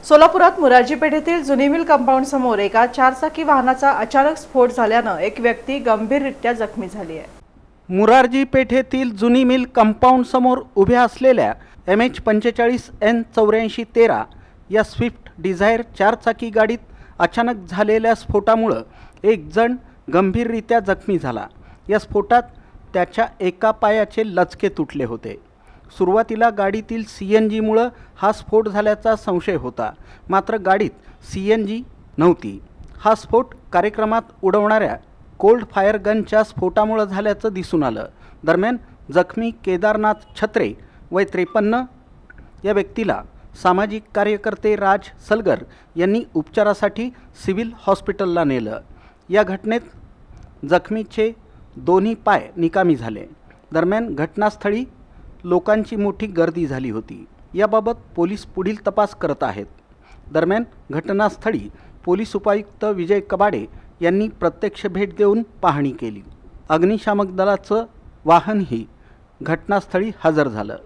सोलापुरात मुरारजी पेठेतील जुनी mill compound समोर एका चारचाकी वाहनाचा अचानक स्फोट झाल्यानं एक व्यक्ती गंभीररित्या जखमी झाली आहे। मुरारजी पेठेतील जुनी मिल कंपाऊंड समोर उभ्या असलेल्या MH45N8413 या स्विफ्ट डिझायर चारचाकी गाडीत अचानक झालेल्या स्फोटामुळे एक जण गंभीररित्या जखमी झाला। या स्फोटात त्याच्या एका पायाचे लचके तुटले होते। सुरुवातीला गाडीतील CNG मुळे हा स्फोट झाल्याचा संशय होता, मात्र गाडीत CNG नव्हती। हा स्फोट कार्यक्रमात उडवणाऱ्या कोल्ड फायर गनच्या स्फोटामुळे झाल्याचं दिसून आलं। दरम्यान जखमी केदारनाथ छत्रे वय 53 या व्यक्तीला सामाजिक कार्यकर्ते राज सलगर यांनी उपचारासाठी सिव्हिल हॉस्पिटलला नेलं। या घटनेत जखमीचे दोन्ही पाय निकामी झाले। दरम्यान घटनास्थळी लोकांची मोठी गर्दी झाली होती। याबाबत पोलीस पुढील तपास करत आहेत। दरम्यान घटनास्थळी पोलीस उपायुक्त विजय कबाडे यांनी प्रत्यक्ष भेट देऊन पाहणी केली। अग्निशामक दलाचं वाहनही घटनास्थळी हजर झालं।